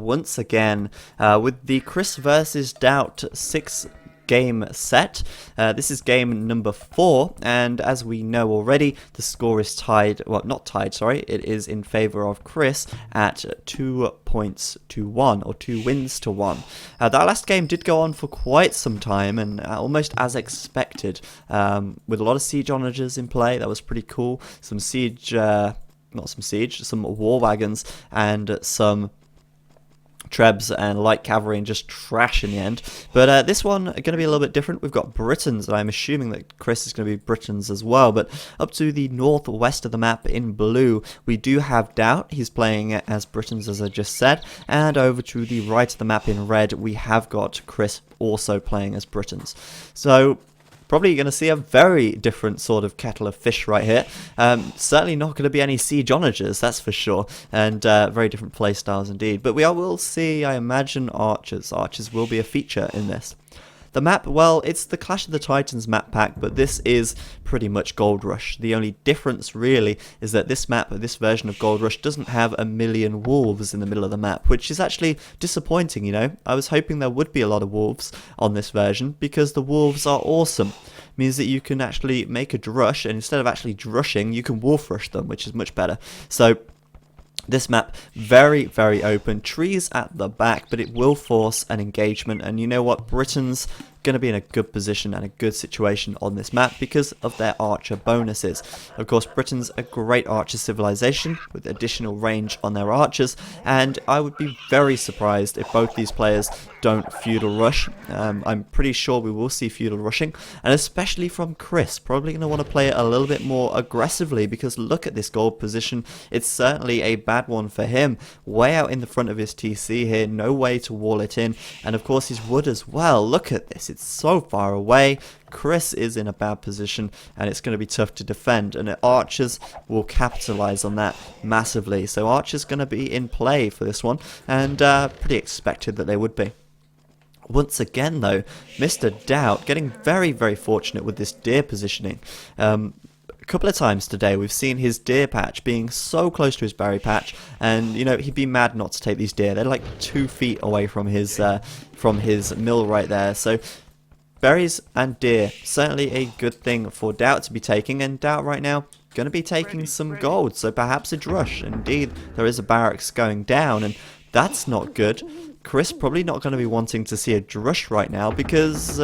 Once again with the Chris versus Daut 6-game set. This is game number 4, and as we know already, the score is tied, well, not tied, sorry, it is in favour of Chris at 2 points to 1, or 2 wins to 1. That last game did go on for quite some time, and almost as expected, with a lot of siege onagers in play. That was pretty cool. Some siege, some war wagons, and some Trebs and light cavalry, and just trash in the end. But this one going to be a little bit different. We've got Britons, and I'm assuming that Chris is going to be Britons as well. But up to the northwest of the map in blue, we do have Daut. He's playing as Britons, as I just said. And over to the right of the map in red, we have got Chris also playing as Britons. So probably going to see a very different sort of kettle of fish right here. Certainly not going to be any siege onagers, that's for sure, and very different playstyles indeed. But we will see, I imagine, archers. Archers will be a feature in this. The map, well, it's the Clash of the Titans map pack, but this is pretty much Gold Rush. The only difference, really, is that this map, this version of Gold Rush, doesn't have a million wolves in the middle of the map, which is actually disappointing, you know. I was hoping there would be a lot of wolves on this version, because the wolves are awesome. It means that you can actually make a drush, and instead of actually drushing, you can wolf rush them, which is much better. So this map, very, very open. Trees at the back, but it will force an engagement. And you know what? Britain's going to be in a good position and a good situation on this map because of their archer bonuses. Of course, Britain's a great archer civilization with additional range on their archers. And I would be very surprised if both these players don't feudal rush. I'm pretty sure we will see feudal rushing, and especially from Chris. Probably going to want to play it a little bit more aggressively, because look at this gold position. It's certainly a bad one for him. Way out in the front of his TC here, no way to wall it in, and of course his wood as well. Look at this, it's so far away. Chris is in a bad position, and it's going to be tough to defend, and archers will capitalize on that massively. So archers going to be in play for this one, and pretty expected that they would be. Once again, though, Mr. Daut getting very, very fortunate with this deer positioning. A couple of times today we've seen his deer patch being so close to his berry patch, and you know, he'd be mad not to take these deer. They're like 2 feet away from his mill right there. So berries and deer, certainly a good thing for Daut to be taking, and Daut right now going to be taking some gold, so perhaps a drush. Indeed, there is a barracks going down, and that's not good. Chris probably not going to be wanting to see a drush right now, because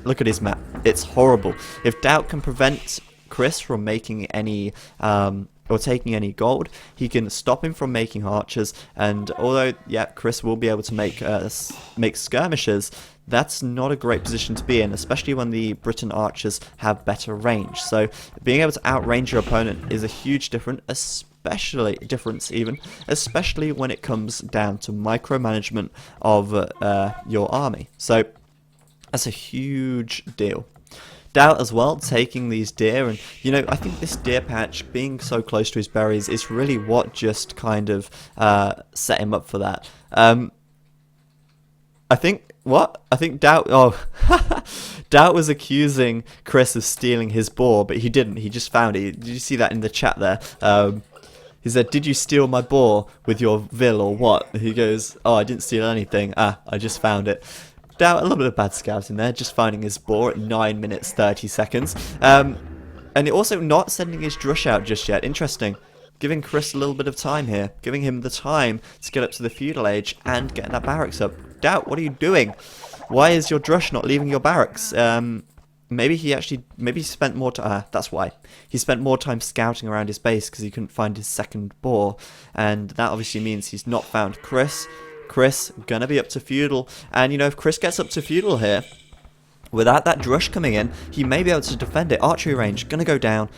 look at his map. It's horrible. If Daut can prevent Chris from making any or taking any gold, he can stop him from making archers. And although, yeah, Chris will be able to make skirmishers, that's not a great position to be in, especially when the Briton archers have better range. So being able to outrange your opponent is a huge difference, especially when it comes down to micromanagement of your army. So that's a huge deal. Daut as well, taking these deer, and you know, I think this deer patch being so close to his berries is really what just kind of set him up for that. I think Daut, Daut was accusing Chris of stealing his boar, but he didn't. He just found it. Did you see that in the chat there? He said, "Did you steal my boar with your vill or what?" He goes, "Oh, I didn't steal anything. I just found it." Daut, a little bit of bad scouting there, just finding his boar at 9 minutes 30 seconds. And also not sending his drush out just yet. Interesting. Giving Chris a little bit of time here. Giving him the time to get up to the feudal age and get that barracks up. Daut, what are you doing? Why is your drush not leaving your barracks? Maybe he spent more time, that's why. He spent more time scouting around his base because he couldn't find his second boar. And that obviously means he's not found Chris. Chris gonna be up to feudal, and you know, if Chris gets up to feudal here without that drush coming in, he may be able to defend it. Archery range gonna go down,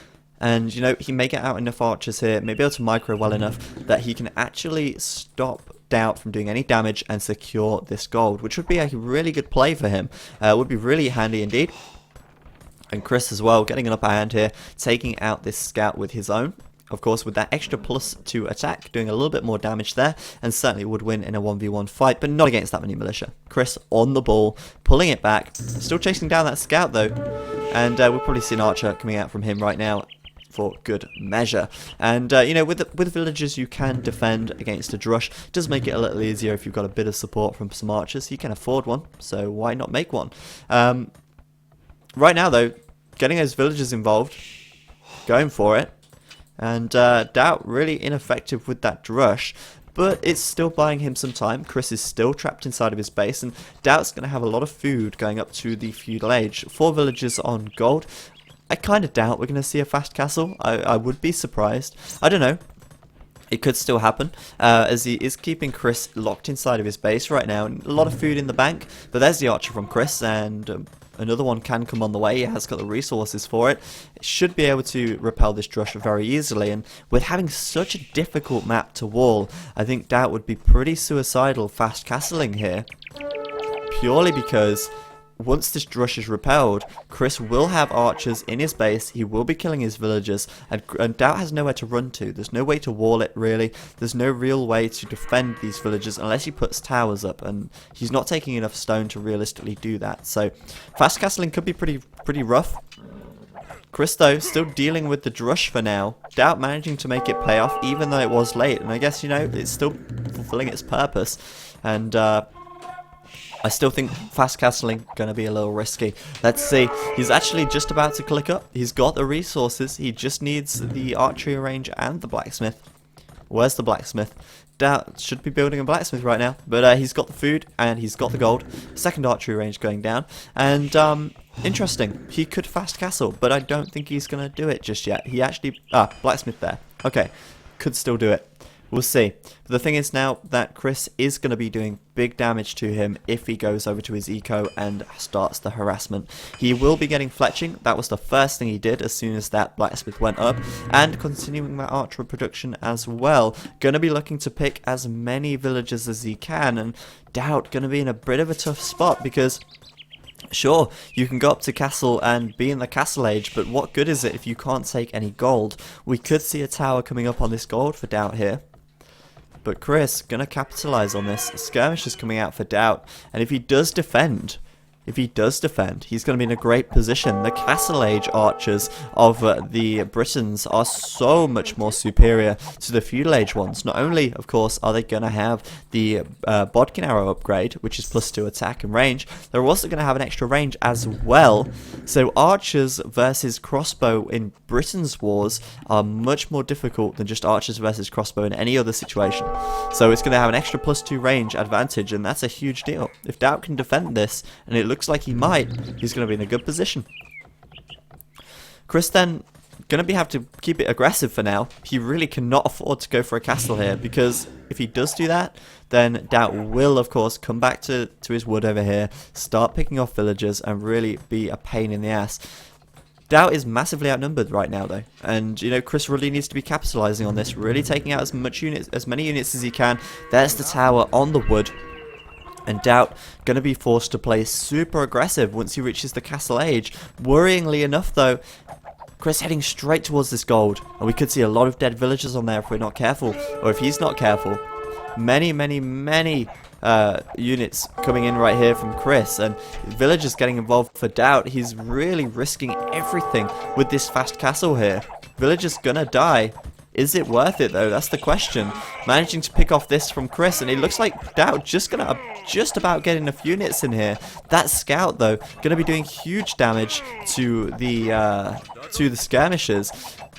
and you know, he may get out enough archers here, may be able to micro well enough that he can actually stop Daut from doing any damage and secure this gold, which would be a really good play for him. Would be really handy indeed. And Chris as well, getting an upper hand here, taking out this scout with his own. Of course, with that extra plus to attack, doing a little bit more damage there, and certainly would win in a 1v1 fight, but not against that many militia. Chris on the ball, pulling it back, still chasing down that scout though, and we'll probably see an archer coming out from him right now. for good measure. And you know, with villagers you can defend against a drush. It does make it a little easier if you've got a bit of support from some archers. You can afford one, so why not make one? Right now though, getting those villagers involved, going for it, and Daut really ineffective with that drush. But it's still buying him some time. Chris is still trapped inside of his base, and Daut's going to have a lot of food going up to the feudal age. 4 villagers on gold. I kind of doubt we're going to see a fast castle. I would be surprised. I don't know. It could still happen, as he is keeping Chris locked inside of his base right now. And a lot of food in the bank, but there's the archer from Chris, and another one can come on the way. He has got the resources for it. It should be able to repel this drush very easily, and with having such a difficult map to wall, I think Daut would be pretty suicidal fast castling here, purely because once this drush is repelled, Chris will have archers in his base, he will be killing his villagers, and Daut has nowhere to run to. There's no way to wall it, really. There's no real way to defend these villagers unless he puts towers up, and he's not taking enough stone to realistically do that. So, fast castling could be pretty rough. Chris, though, still dealing with the drush for now. Daut managing to make it pay off, even though it was late, and I guess, you know, it's still fulfilling its purpose. And, I still think fast castling going to be a little risky. Let's see. He's actually just about to click up. He's got the resources. He just needs the archery range and the blacksmith. Where's the blacksmith? Daut should be building a blacksmith right now. But he's got the food and he's got the gold. Second archery range going down. And interesting. He could fast castle, but I don't think he's going to do it just yet. He actually... blacksmith there. Okay. Could still do it. We'll see. But the thing is now that Chris is going to be doing big damage to him if he goes over to his eco and starts the harassment. He will be getting fletching. That was the first thing he did as soon as that blacksmith went up. And continuing that archer production as well. Going to be looking to pick as many villagers as he can. And Daut going to be in a bit of a tough spot because... sure, you can go up to castle and be in the castle age, but what good is it if you can't take any gold? We could see a tower coming up on this gold for Daut here. But Chris, going to capitalise on this. Skirmish is coming out for Daut, and if he does defend, he's going to be in a great position. The Castle Age archers of the Britons are so much more superior to the Feudal Age ones. Not only, of course, are they going to have the Bodkin Arrow upgrade, which is +2 attack and range, they're also going to have an extra range as well. So archers versus crossbow in Britain's wars are much more difficult than just archers versus crossbow in any other situation. So it's going to have an extra +2 range advantage, and that's a huge deal. If Daut can defend this, and it looks like he might, he's going to be in a good position. Chris then going to have to keep it aggressive for now. He really cannot afford to go for a castle here, because if he does do that, then Daut will of course come back to his wood over here, start picking off villagers, and really be a pain in the ass. Daut is massively outnumbered right now though, and you know, Chris really needs to be capitalizing on this, really taking out as many units as he can. There's the tower on the wood. And Daut going to be forced to play super aggressive once he reaches the castle age. Worryingly enough though, Chris heading straight towards this gold. And we could see a lot of dead villagers on there if we're not careful. Or if he's not careful. Many units coming in right here from Chris. And villagers getting involved for Daut. He's really risking everything with this fast castle here. Villagers gonna die. Is it worth it though? That's the question. Managing to pick off this from Chris, and it looks like Daut just about getting enough units in here. That scout though, gonna be doing huge damage to the skirmishers.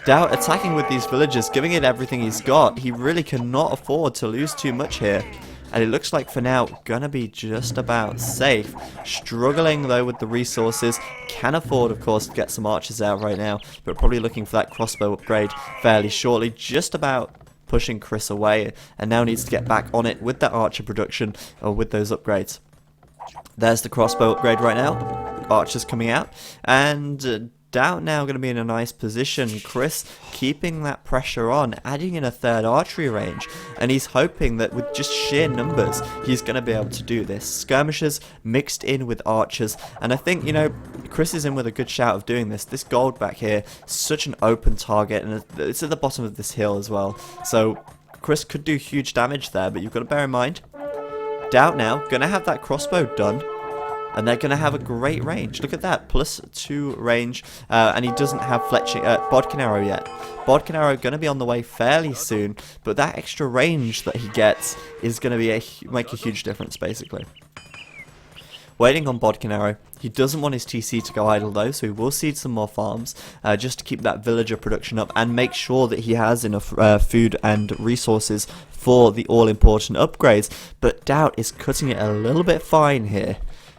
Daut attacking with these villagers, giving it everything he's got. He really cannot afford to lose too much here. And it looks like for now, gonna be just about safe. Struggling though with the resources. Can afford, of course, to get some archers out right now. But probably looking for that crossbow upgrade fairly shortly. Just about pushing Chris away. And now needs to get back on it with that archer production, or with those upgrades. There's the crossbow upgrade right now. Archers coming out. And Daut now going to be in a nice position. Chris keeping that pressure on, adding in a third archery range, and he's hoping that with just sheer numbers he's going to be able to do this. Skirmishers mixed in with archers, and I think, you know, Chris is in with a good shout of doing this. This gold back here, such an open target, and it's at the bottom of this hill as well, so Chris could do huge damage there, but you've got to bear in mind, Daut now going to have that crossbow done. and they're going to have a great range. Look at that, +2 range, and he doesn't have Bodkin Arrow yet. Bodkin Arrow going to be on the way fairly soon, but that extra range that he gets is going to make a huge difference, basically. Waiting on Bodkin Arrow. He doesn't want his TC to go idle though, so he will seed some more farms just to keep that villager production up and make sure that he has enough food and resources for the all-important upgrades. But Daut is cutting it a little bit fine here.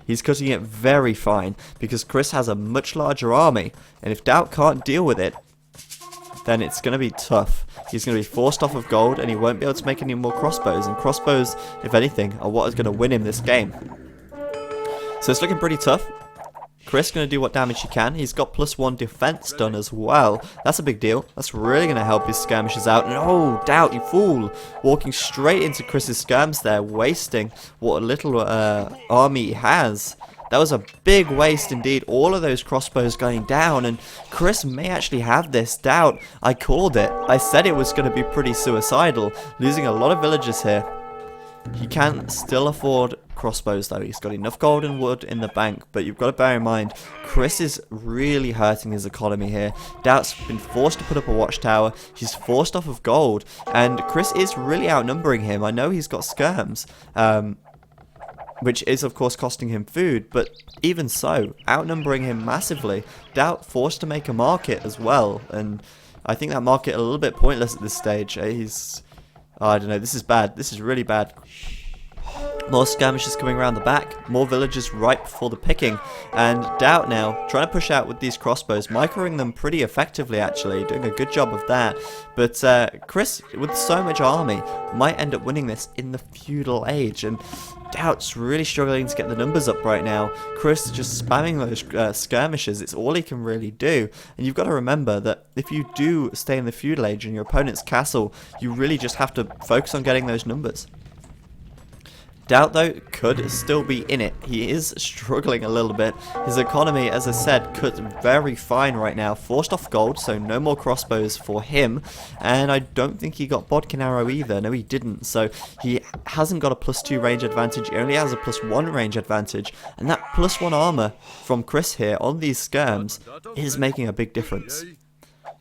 He's cutting it very fine because Chris has a much larger army, and if Daut can't deal with it, then it's going to be tough. He's going to be forced off of gold, and he won't be able to make any more crossbows, and crossbows, if anything, are what is going to win him this game. So it's looking pretty tough. Chris going to do what damage he can. He's got +1 defense done as well. That's a big deal. That's really going to help his skirmishers out. And oh, Daut, you fool! Walking straight into Chris's skirms there, wasting what little army he has. That was a big waste indeed. All of those crossbows going down, and Chris may actually have this. Daut, I called it. I said it was going to be pretty suicidal, losing a lot of villagers here. He can still afford crossbows though. He's got enough gold and wood in the bank, but you've got to bear in mind Chris is really hurting his economy here. Daut's been forced to put up a watchtower. He's forced off of gold, and Chris is really outnumbering him. I know he's got skirms, which is of course costing him food, but even so, outnumbering him massively. Daut forced to make a market as well, and I think that market a little bit pointless at this stage. I don't know, this is bad. This is really bad. More skirmishers coming around the back. More villagers right before the picking. And Daut now trying to push out with these crossbows. Microing them pretty effectively, actually. Doing a good job of that. But Chris, with so much army, might end up winning this in the feudal age. And Daut's really struggling to get the numbers up right now. Chris just spamming those skirmishers. It's all he can really do. And you've got to remember that if you do stay in the feudal age in your opponent's castle, you really just have to focus on getting those numbers. Daut, though, could still be in it. He is struggling a little bit. His economy, as I said, cut very fine right now. Forced off gold, so no more crossbows for him. And I don't think he got Bodkin Arrow either. No, he didn't. So he hasn't got a +2 range advantage. He only has a +1 range advantage. And that +1 armor from Chris here on these skirms is making a big difference.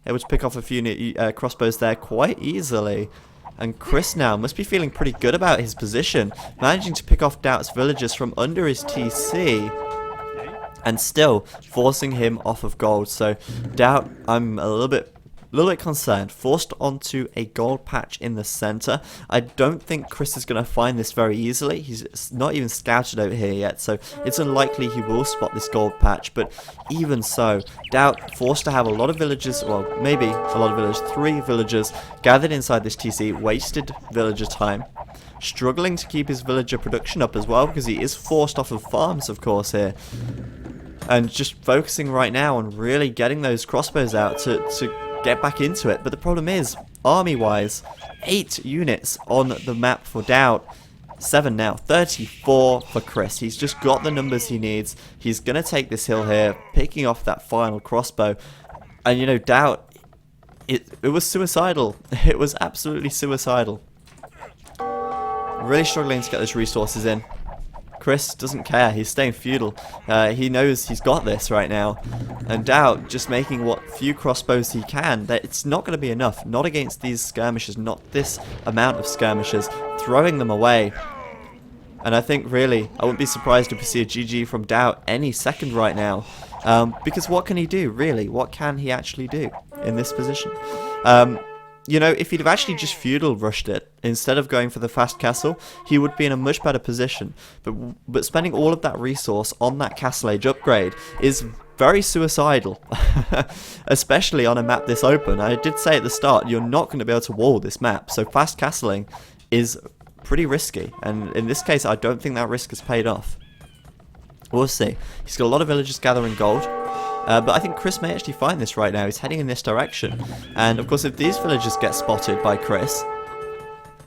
Able to pick off a few crossbows there quite easily. And Chris now must be feeling pretty good about his position, managing to pick off Daut's villagers from under his TC, and still forcing him off of gold. So Daut, I'm a little bit concerned. Forced onto a gold patch in the center. I don't think Chris is going to find this very easily. He's not even scouted over here yet, so it's unlikely he will spot this gold patch. But even so, Daut forced to have a lot of villagers, well, maybe a lot of villagers, 3 villagers gathered inside this TC, wasted villager time. Struggling to keep his villager production up as well, because he is forced off of farms, of course, here. And just focusing right now on really getting those crossbows out to get back into it. But the problem is, army-wise, 8 units on the map for Daut. 7 now. 34 for Chris. He's just got the numbers he needs. He's going to take this hill here, picking off that final crossbow. And, you know, Daut, it was suicidal. It was absolutely suicidal. Really struggling to get those resources in. Chris doesn't care. He's staying feudal. He knows he's got this right now. And Daut just making what few crossbows he can. It's not going to be enough. Not against these skirmishers. Not this amount of skirmishers. Throwing them away. And I think really, I wouldn't be surprised if we see a GG from Daut any second right now. Because what can he do, really? What can he actually do in this position? You know, if he'd have actually just feudal rushed it, instead of going for the fast castle, he would be in a much better position. But spending all of that resource on that castle age upgrade is very suicidal. Especially on a map this open. I did say at the start, you're not going to be able to wall this map, so fast castling is pretty risky. And in this case, I don't think that risk has paid off. We'll see. He's got a lot of villagers gathering gold. But I think Chris may actually find this right now. He's heading in this direction. And of course, if these villagers get spotted by Chris,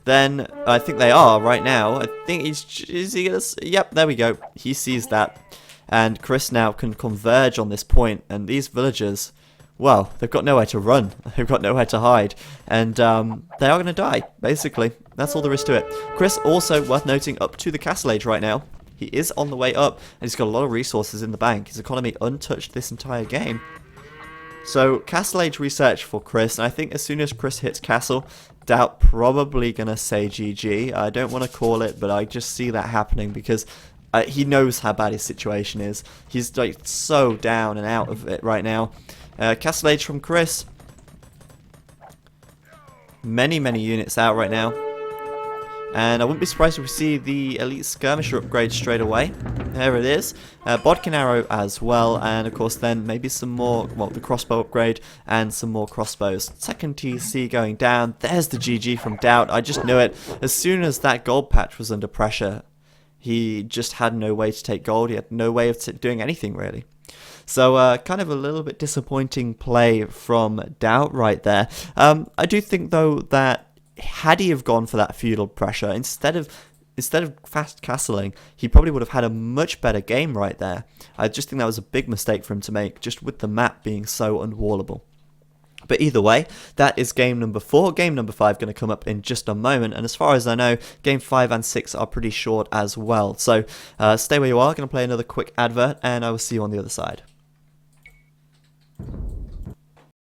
then I think they are right now. I think is he gonna? Yep, there we go. He sees that. And Chris now can converge on this point. And these villagers, well, they've got nowhere to run. They've got nowhere to hide. And they are going to die, basically. That's all there is to it. Chris also, worth noting, up to the castle age right now. he is on the way up, and he's got a lot of resources in the bank. His economy untouched this entire game. So, Castle Age research for Chris, and I think as soon as Chris hits Castle, Daut probably going to say GG. I don't want to call it, but I just see that happening because he knows how bad his situation is. He's like so down and out of it right now. Castle Age from Chris. Many units out right now. And I wouldn't be surprised if we see the Elite Skirmisher upgrade straight away. There it is. Bodkin Arrow as well, and of course then maybe some more, well, the crossbow upgrade and some more crossbows. Second TC going down. There's the GG from Daut. I just knew it. As soon as that gold patch was under pressure, he just had no way to take gold. He had no way of doing anything really. So kind of a little bit disappointing play from Daut right there. I do think though that had he have gone for that feudal pressure instead of fast castling, he probably would have had a much better game right there. I just think that was a big mistake for him to make, just with the map being so unwallable. But either way, that is game number 4. Game number 5 going to come up in just a moment, and as far as I know, game 5 and 6 are pretty short as well. So stay where you are, going to play another quick advert, and I will see you on the other side.